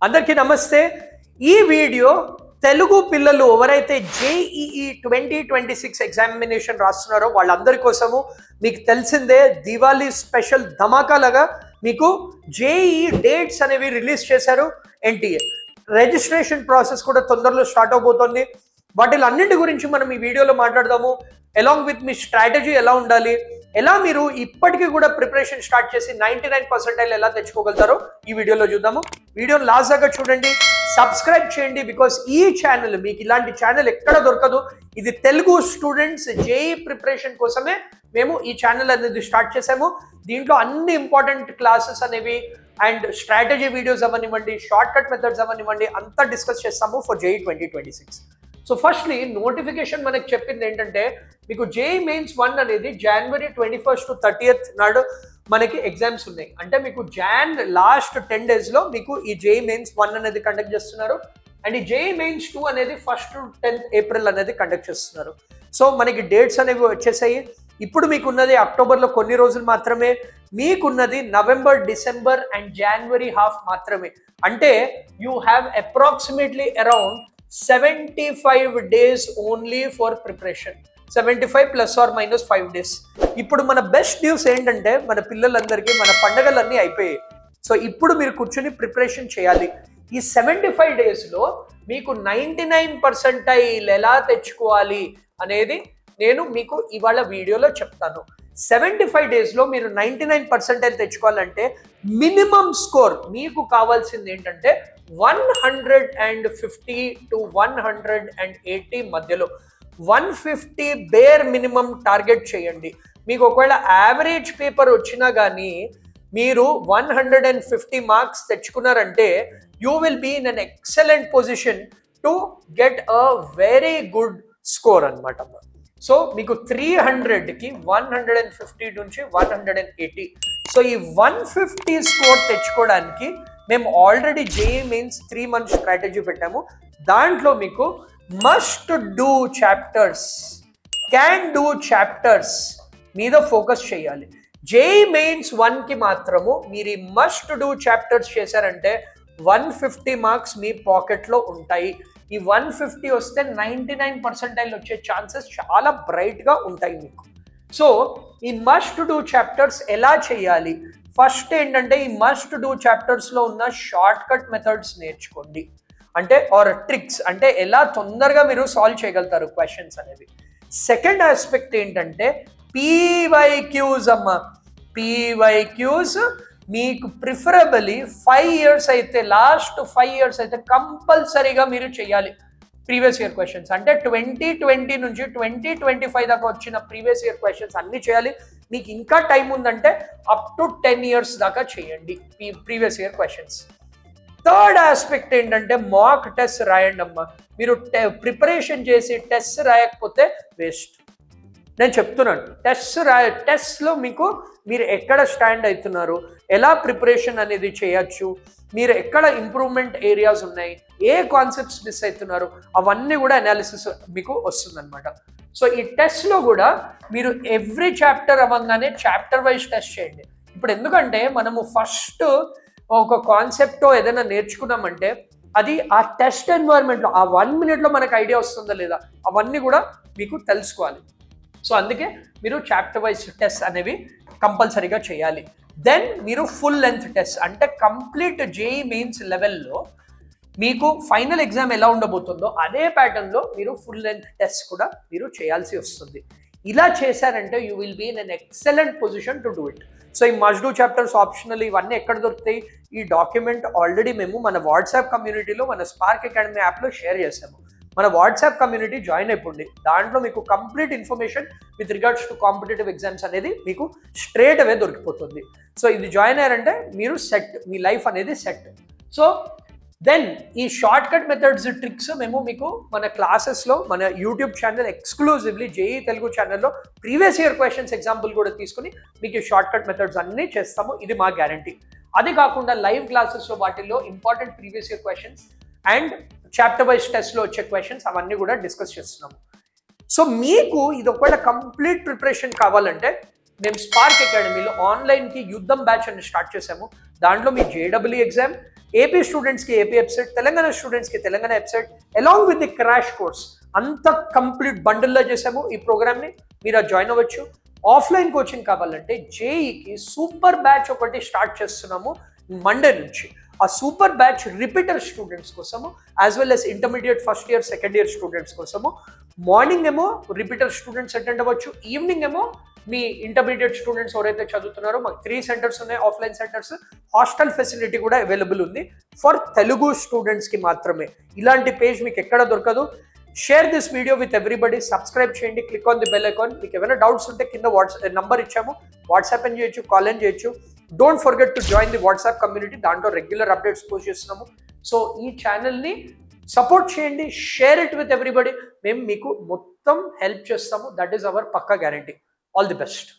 అందరికీ నమస్తే. ఈ వీడియో తెలుగు పిల్లలు ఎవరైతే జేఈఈ 2026 ఎగ్జామినేషన్ రాస్తున్నారో వాళ్ళందరి కోసము. మీకు తెలిసిందే దివాళీ స్పెషల్ ధమాకాలాగా మీకు జేఈఈ డేట్స్ అనేవి రిలీజ్ చేశారు ఎన్టీఏ. రిజిస్ట్రేషన్ ప్రాసెస్ కూడా తొందరలో స్టార్ట్ అవబోతోంది. వాటిలన్నింటి గురించి మనం ఈ వీడియోలో మాట్లాడదాము. అలాంగ్ విత్ మీ స్ట్రాటజీ ఎలా ఉండాలి, ఎలా మీరు ఇప్పటికీ కూడా ప్రిపరేషన్ స్టార్ట్ చేసి 99% ఎలా తెచ్చుకోగలుగుతారో ఈ వీడియోలో చూద్దాము. వీడియోని లాస్ట్ దాకా చూడండి, సబ్స్క్రైబ్ చేయండి. బికాస్ ఈ ఛానల్ మీకు ఇలాంటి ఛానల్ ఎక్కడ దొరకదు. ఇది తెలుగు స్టూడెంట్స్ జేఈ ప్రిపరేషన్ కోసమే మేము ఈ ఛానల్ అనేది స్టార్ట్ చేసాము. దీంట్లో అన్ని ఇంపార్టెంట్ క్లాసెస్ అనేవి అండ్ స్ట్రాటజీ వీడియోస్ అవనివ్వండి, షార్ట్ కట్ మెథడ్స్ అవనివ్వండి అంతా డిస్కస్ చేస్తాము for JEE 2026. So firstly notification మనకు చెప్పింది ఏంటంటే మీకు జేఈ మెయిన్స్ 1 అనేది January 21st to 30th నాడు మనకి ఎగ్జామ్స్ ఉన్నాయి. అంటే మీకు లాస్ట్ 10 daysలో మీకు ఈ జేఈ మెయిన్స్ 1 అనేది కండక్ట్ చేస్తున్నారు. అండ్ ఈ జేఈ మెయిన్స్ 2 అనేది 1st to 10th April అనేది కండక్ట్ చేస్తున్నారు. సో మనకి డేట్స్ అనేవి వచ్చేసాయి. ఇప్పుడు మీకున్నది అక్టోబర్లో కొన్ని రోజులు మాత్రమే, మీకున్నది November, December and January half మాత్రమే. అంటే you have approximately around 75 days only for preparation. 75 ± 5 days. ఇప్పుడు మన బెస్ట్ న్యూస్ ఏంటంటే మన పిల్లలందరికీ మన పండగలన్నీ అయిపోయాయి. సో ఇప్పుడు మీరు కూర్చొని ప్రిపరేషన్ చేయాలి. ఈ 75 daysలో మీకు 99% ఎలా తెచ్చుకోవాలి అనేది నేను మీకు ఇవాళ వీడియోలో చెప్తాను. 75 daysలో మీరు 99% తెచ్చుకోవాలంటే మినిమం స్కోర్ మీకు కావాల్సింది ఏంటంటే 150 to 180 మధ్యలో. 150 బేర్ మినిమం టార్గెట్ చేయండి. మీకు ఒకవేళ యావరేజ్ పేపర్ వచ్చినా కానీ మీరు 150 మార్క్స్ తెచ్చుకున్నారంటే you will be in an excellent position to get a very good score అనమాట. సో మీకు 300కి 150 నుంచి 180. సో ఈ 150 స్కోర్ తెచ్చుకోవడానికి మేము already JEE mains 3 months strategy పెట్టాము. దాంట్లో మీకు must do chapters, can do chapters మీద ఫోకస్ చేయాలి. జేఈ మెయిన్స్ 1కి మాత్రము మీరు ఈ మస్ట్ డూ చాప్టర్స్ చేశారంటే 150 మార్క్స్ మీ పాకెట్లో ఉంటాయి. ఈ 150 వస్తే 99% వచ్చే ఛాన్సెస్ చాలా బ్రైట్గా ఉంటాయి మీకు. సో ఈ మస్ట్ డూ చాప్టర్స్ ఎలా చేయాలి? ఫస్ట్ ఏంటంటే ఈ మస్ట్ డూ చాప్టర్స్లో ఉన్న షార్ట్ కట్ మెథడ్స్ నేర్చుకోండి. అంటే ఆర్ ట్రిక్స్, అంటే ఎలా తొందరగా మీరు సాల్వ్ చేయగలుగుతారు క్వశ్చన్స్ అనేవి. సెకండ్ ఆస్పెక్ట్ ఏంటంటే పీవైక్యూస్ అమ్మ. పీవైక్యూస్ మీకు ప్రిఫరబుల్లీ 5 years అయితే, లాస్ట్ 5 years అయితే కంపల్సరీగా మీరు చేయాలి. ప్రీవియస్ ఇయర్ క్వశ్చన్స్ అంటే 2020 నుంచి 2025 దాకా వచ్చిన ప్రీవియస్ ఇయర్ క్వశ్చన్స్ అన్ని చేయాలి. మీకు ఇంకా టైం ఉందంటే అప్ టు 10 years దాకా చేయండి previous year questions. Third aspect ఏంటంటే మాక్ టెస్ట్ రాయండి అమ్మ. మీరు ప్రిపరేషన్ చేసి టెస్ట్ రాయకపోతే వేస్ట్. నేను చెప్తున్నాను, టెస్ట్లో మీకు మీరు ఎక్కడ స్టాండ్ అవుతున్నారు, ఎలా ప్రిపరేషన్ అనేది చేయొచ్చు, మీరు ఎక్కడ ఇంప్రూవ్మెంట్ ఏరియాస్ ఉన్నాయి, ఏ కాన్సెప్ట్స్ మిస్ అవుతున్నారు, అవన్నీ కూడా అనాలిసిస్ మీకు వస్తుందన్నమాట. సో ఈ టెస్ట్లో కూడా మీరు ఎవ్రీ చాప్టర్ అవ్వగానే చాప్టర్ వైజ్ టెస్ట్ చేయండి. ఇప్పుడు ఎందుకంటే మనము ఫస్ట్ ఒక కాన్సెప్ట్ ఏదైనా నేర్చుకున్నామంటే అది ఆ టెస్ట్ ఎన్వైర్న్మెంట్లో ఆ 1 minute మనకు ఐడియా వస్తుందా లేదా అవన్నీ కూడా మీకు తెలుసుకోవాలి. సో అందుకే మీరు చాప్టర్ వైజ్ టెస్ట్ అనేవి కంపల్సరీగా చేయాలి. దెన్ మీరు ఫుల్ లెంత్ టెస్ట్ అంటే కంప్లీట్ జేఈ మెయిన్స్ లెవెల్లో మీకు ఫైనల్ ఎగ్జామ్ ఎలా ఉండబోతుందో అదే ప్యాటర్న్లో మీరు ఫుల్ లెంత్ టెస్ట్ కూడా మీరు చేయాల్సి వస్తుంది. ఇలా చేశారంటే you will be in an excellent position to do it. So ఈ మస్ట్ డూ చాప్టర్స్ ఆప్షనల్ ఇవన్నీ ఎక్కడ దొరుకుతాయి? ఈ డాక్యుమెంట్ ఆల్రెడీ మేము మన వాట్సాప్ కమ్యూనిటీలో మన స్పార్క్ అకాడమీ యాప్లో షేర్ చేసాము. మన వాట్సాప్ కమ్యూనిటీ జాయిన్ అయిపోండి. దాంట్లో మీకు complete information with regards to competitive exams అనేది మీకు స్ట్రేట్ అవే దొరికిపోతుంది. సో ఇది జాయిన్ అయ్యారంటే మీరు సెట్, మీ లైఫ్ అనేది సెట్. సో దెన్ ఈ షార్ట్ కట్ మెథడ్స్ ట్రిక్స్ మేము మీకు మన క్లాసెస్లో మన YouTube channel exclusively JEE Telugu ఛానల్లో ప్రీవియస్ ఇయర్ క్వశ్చన్స్ ఎగ్జాంపుల్ కూడా తీసుకుని మీకు ఈ షార్ట్ కట్ మెథడ్స్ అన్నీ చేస్తాము. ఇది మా గ్యారంటీ. అది కాకుండా లైవ్ క్లాసెస్లో వాటిల్లో important previous year questions and chapter wise టెస్ట్లో వచ్చే క్వశ్చన్స్ అవన్నీ కూడా డిస్కస్ చేస్తున్నాము. సో మీకు ఇది ఒకవేళ కంప్లీట్ ప్రిపరేషన్ కావాలంటే మేము స్పార్క్ అకాడమీలో ఆన్లైన్కి యుద్ధం బ్యాచ్ అని స్టార్ట్ చేసాము. దాంట్లో మీ జేడబ్ల్యూ ఎగ్జామ్ ఏపీ స్టూడెంట్స్కి ఏపీ వెబ్సైట్, తెలంగాణ స్టూడెంట్స్కి Telangana website, along with the crash course అంత కంప్లీట్ బండిల్లో చేసాము ఈ ప్రోగ్రామ్ని. మీరు జాయిన్ అవ్వచ్చు. ఆఫ్లైన్ కోచింగ్ కావాలంటే జేఈకి సూపర్ బ్యాచ్ ఒకటి స్టార్ట్ చేస్తున్నాము మండే నుంచి. ఆ సూపర్ బ్యాచ్ రిపీటర్ స్టూడెంట్స్ కోసము, as well as intermediate first year second year students కోసము. మార్నింగ్ ఏమో రిపీటర్ స్టూడెంట్స్ అటెండ్ అవ్వచ్చు, ఈవినింగ్ ఏమో మీ ఇంటర్మీడియట్ స్టూడెంట్స్ ఎవరైతే చదువుతున్నారో, మాకు 3 సెంటర్స్ ఉన్నాయి ఆఫ్లైన్ సెంటర్స్. హాస్టల్ ఫెసిలిటీ కూడా అవైలబుల్ ఉంది ఫర్ తెలుగు స్టూడెంట్స్కి మాత్రమే. ఇలాంటి పేజ్ మీకు ఎక్కడ దొరకదు. Share this video with everybody, subscribe చేయండి, click on the bell icon. మీకు ఏమైనా డౌట్స్ ఉంటే కింద నంబర్ ఇచ్చాము, వాట్సాప్ అని చేయొచ్చు, కాల్ అని చేయొచ్చు. Don't forget to join the WhatsApp community, దాంట్లో రెగ్యులర్ అప్డేట్స్ పోస్ట్ చేస్తున్నాము. సో ఈ ఛానల్ని సపోర్ట్ చేయండి, షేర్ ఇట్ విత్ ఎవ్రీబడి. మేము మీకు మొత్తం హెల్ప్ చేస్తాము. దట్ ఈస్ అవర్ పక్కా గ్యారంటీ. All the best.